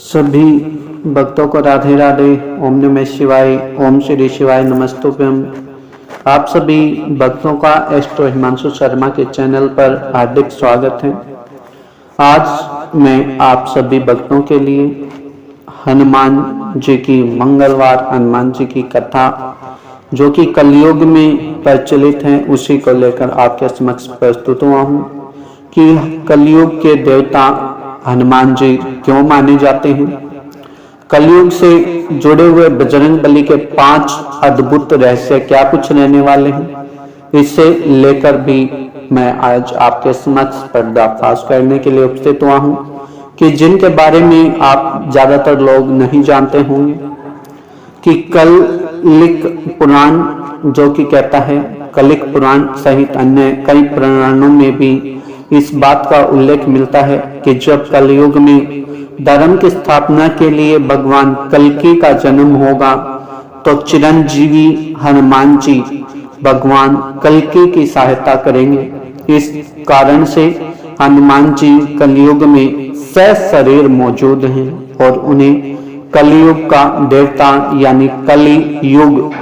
सभी भक्तों को राधे राधे। ओम नमः शिवाय। ओम श्री शिवाय नमस्तुभ्यम। आप सभी भक्तों का एस्ट्रो हिमांशु शर्मा के चैनल पर हार्दिक स्वागत है। आज मैं आप सभी भक्तों के लिए हनुमान जी की मंगलवार हनुमान जी की कथा जो कि कलयुग में प्रचलित है उसी को लेकर आपके समक्ष प्रस्तुत हुआ हूँ कि कलयुग के देवता हनुमान जी क्यों माने जाते हैं। कलयुग से जुड़े हुए बजरंग बली के 5 अद्भुत रहस्य क्या कुछ रहने वाले हैं, इसे लेकर भी मैं आज आपके समक्ष पर्दाफाश करने के लिए उपस्थित हुआ हूं कि जिनके बारे में आप ज्यादातर लोग नहीं जानते होंगे कि कलिक पुराण जो कि कहता है, कलिक पुराण सहित अन्य कई पुराणों में भी इस बात का उल्लेख मिलता है कि जब कलयुग में धर्म की स्थापना के लिए भगवान कल्कि का जन्म होगा तो चिरंजीवी हनुमान जी भगवान कल्कि की सहायता करेंगे। इस कारण से हनुमान जी कलयुग में सशरीर मौजूद हैं और उन्हें कलयुग का देवता यानी कलि युग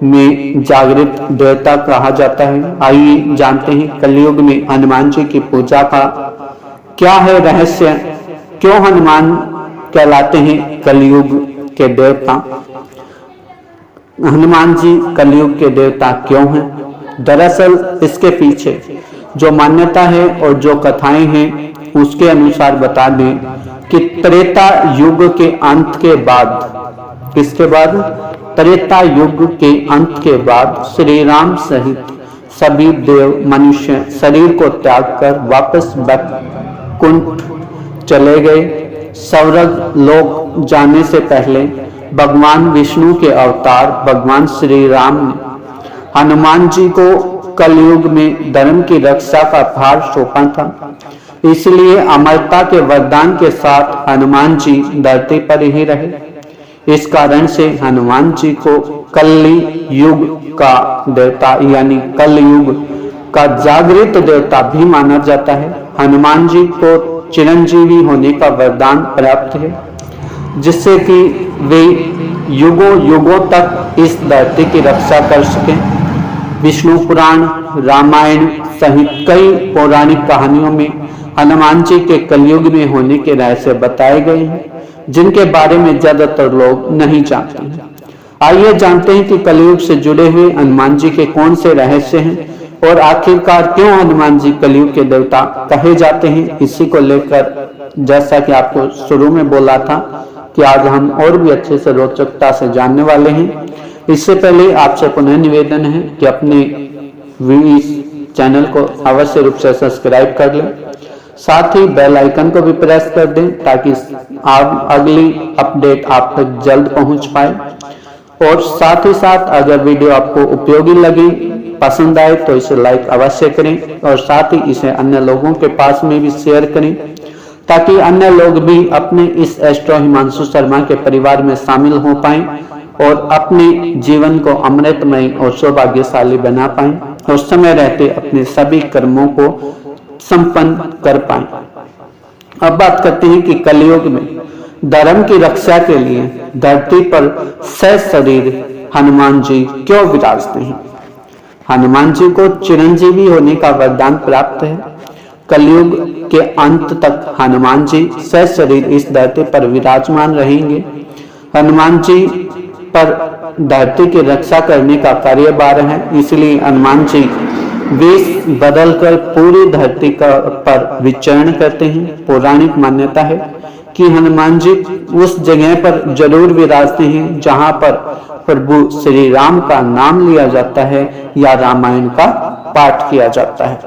में जागृत देवता कहा जाता है। आइए जानते हैं कलयुग में हनुमान जी की पूजा का क्या है रहस्य, क्यों हनुमान कहलाते हैं कलयुग के देवता। हनुमान जी कलयुग के देवता क्यों हैं? दरअसल इसके पीछे जो मान्यता है और जो कथाएं हैं उसके अनुसार बता दें कि त्रेता युग के अंत के बाद, इसके बाद त्रेता युग के अंत के बाद श्री राम सहित सभी देव मनुष्य शरीर को त्याग कर वापस वैकुंठ चले गए। स्वर्ग लोक जाने से पहले भगवान विष्णु के अवतार भगवान श्री राम ने हनुमान जी को कलयुग में धर्म की रक्षा का भार सौंपा था। इसलिए अमरता के वरदान के साथ हनुमान जी धरती पर ही रहे। इस कारण से हनुमान जी को कलि युग का देवता यानी कलयुग का जागृत देवता भी माना जाता है। हनुमान जी को चिरंजीवी होने का वरदान प्राप्त है जिससे कि वे युगों युगों तक इस धरती की रक्षा कर सकें। विष्णु पुराण, रामायण सहित कई पौराणिक कहानियों में हनुमान जी के कलयुग में होने के रहस्य बताए गए हैं जिनके बारे में ज्यादातर लोग नहीं जानते हैं। आइए जानते हैं कि कलयुग से जुड़े हुए हनुमान जी के कौन से रहस्य हैं और आखिरकार क्यों हनुमान जी कलयुग के देवता कहे जाते हैं। इसी को लेकर जैसा कि आपको शुरू में बोला था कि आज हम और भी अच्छे से रोचकता से जानने वाले हैं। इससे पहले आपसे पुनः निवेदन है कि अपने इस चैनल को अवश्य रूप से सब्सक्राइब कर लें, साथ ही बेल आइकन को भी प्रेस कर दें ताकि आप अगली अपडेट आप तक जल्द पहुंच पाए। और साथ ही साथ अगर वीडियो आपको उपयोगी लगी, पसंद आए तो इसे लाइक अवश्य करें और साथ ही इसे अन्य लोगों के पास में भी शेयर करें ताकि अन्य लोग भी अपने इस एस्ट्रो हिमांशु शर्मा के परिवार में शामिल हो पाएं और अपने जीवन को अमृतमय और सौभाग्यशाली बना पाएं और समय रहते अपने सभी कर्मों को संपन्न कर पाएं। अब बात करते हैं कि कलयुग में धर्म की रक्षा के लिए धरती पर सशरीर हनुमान जी क्यों विराजते हैं। हनुमान जी को चिरंजीवी होने का वरदान प्राप्त है। कलयुग के अंत तक हनुमान जी सशरीर इस धरती पर विराजमान रहेंगे। हनुमान जी पर धरती की रक्षा करने का कार्यभार है, इसलिए हनुमान जी वेश बदलकर पूरी धरती पर विचरण करते हैं। पौराणिक मान्यता है कि हनुमान जी उस जगह पर जरूर विराजते हैं जहां पर प्रभु श्री राम का नाम लिया जाता है या रामायण का पाठ किया जाता है।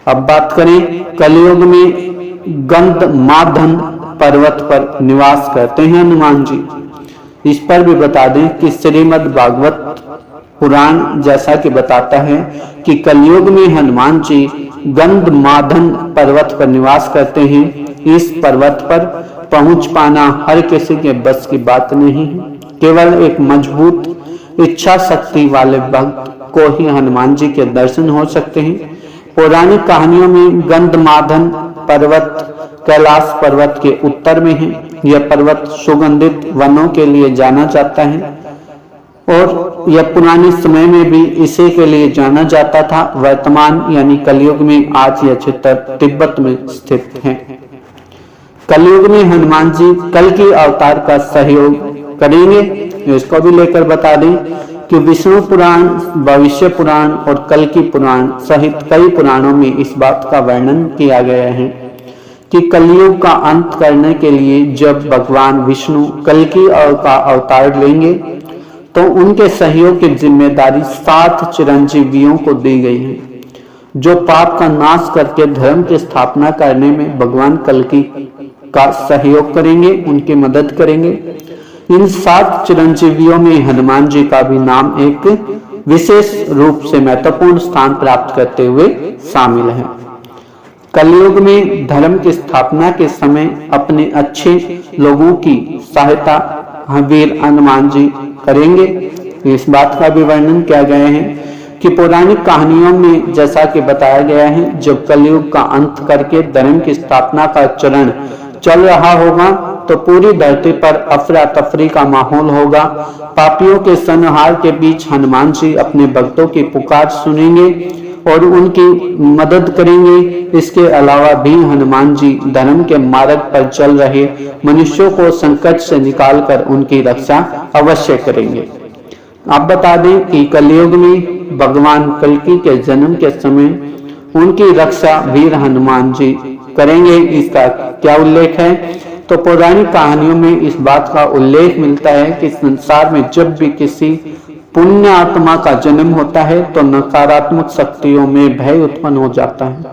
अब बात करें कलयुग में गंधमादन पर्वत पर निवास करते हैं हनुमान जी। इस पर भी बता दें कि श्रीमद् भागवत पुराण जैसा कि बताता है कि कलयुग में हनुमान जी गंधमादन पर्वत पर निवास करते हैं। इस पर्वत पर पहुंच पाना हर किसी के बस की बात नहीं है, केवल एक मजबूत इच्छा शक्ति वाले भक्त को ही हनुमान जी के दर्शन हो सकते हैं। पौराणिक कहानियों में गंधमादन पर्वत कैलाश पर्वत के उत्तर में है यह पर्वत सुगंधित वनों के लिए जाना जाता है और यह पुराने समय में भी इसी के लिए जाना जाता था। वर्तमान यानी कलयुग में आज यह क्षेत्र तिब्बत में स्थित है। कलयुग में हनुमान जी कल की अवतार का सहयोग करेंगे। इसको भी लेकर बता दें कि विष्णु पुराण, भविष्य पुराण और कल की पुराण सहित कई पुराणों में इस बात का वर्णन किया गया है कि कलयुग का अंत करने के लिए जब भगवान विष्णु कल की का अवतार लेंगे तो उनके सहयोग की जिम्मेदारी 7 चिरंजीवियों को दी गई है, जो पाप का नाश करके धर्म की स्थापना करने में भगवान कल्कि का सहयोग करेंगे, उनकी मदद करेंगे। इन 7 चिरंजीवियों में हनुमान जी का भी नाम एक विशेष रूप से महत्वपूर्ण स्थान प्राप्त करते हुए शामिल है। कलयुग में धर्म की स्थापना के समय अपने अच्छे लोगों की सहायता वीर हनुमान जी करेंगे। इस बात का भी वर्णन किया गया है कि पौराणिक कहानियों में जैसा कि बताया गया है, जब कलयुग का अंत करके धर्म की स्थापना का चरण चल रहा होगा तो पूरी धरती पर अफरा तफरी का माहौल होगा। पापियों के संहार के बीच हनुमान जी अपने भक्तों की पुकार सुनेंगे और उनकी मदद करेंगे। इसके अलावा भी हनुमान जी धर्म के मार्ग पर चल रहे मनुष्यों को संकट से निकालकर उनकी रक्षा अवश्य करेंगे। आप बता दें कि कलयुग में भगवान कल्कि के जन्म के समय उनकी रक्षा वीर हनुमान जी करेंगे। इसका क्या उल्लेख है? तो पौराणिक कहानियों में इस बात का उल्लेख मिलता है कि संसार में जब भी किसी पुण्य आत्मा का जन्म होता है तो नकारात्मक शक्तियों में भय उत्पन्न हो जाता है,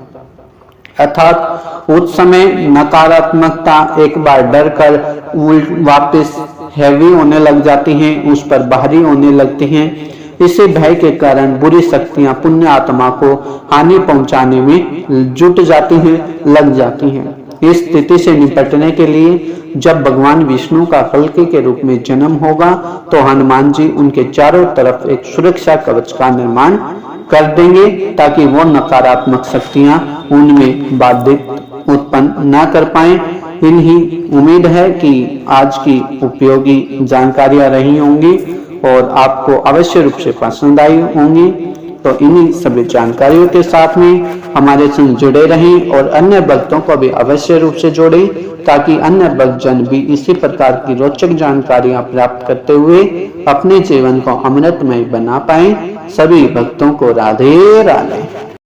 अर्थात उस समय नकारात्मकता एक बार डर कर वापस हैवी होने लग जाती हैं, उस पर बाहरी होने लगती हैं। इसी भय के कारण बुरी शक्तियां पुण्य आत्मा को हानि पहुंचाने में जुट जाती हैं, लग जाती हैं। इस स्थिति से निपटने के लिए जब भगवान विष्णु का कल्कि के रूप में जन्म होगा तो हनुमान जी उनके चारों तरफ एक सुरक्षा कवच का निर्माण कर देंगे ताकि वो नकारात्मक शक्तियां उनमें बाधित उत्पन्न न कर पाए। इन्हीं उम्मीद है कि आज की उपयोगी जानकारियां रही होंगी और आपको अवश्य रूप से पसंद आई होंगी। तो इन्हीं सभी जानकारियों के साथ में हमारे संग जुड़े रहें और अन्य भक्तों को भी अवश्य रूप से जोड़ें ताकि अन्य भक्तजन भी इसी प्रकार की रोचक जानकारियां प्राप्त करते हुए अपने जीवन को अमृतमय बना पाएं। सभी भक्तों को राधे राधे।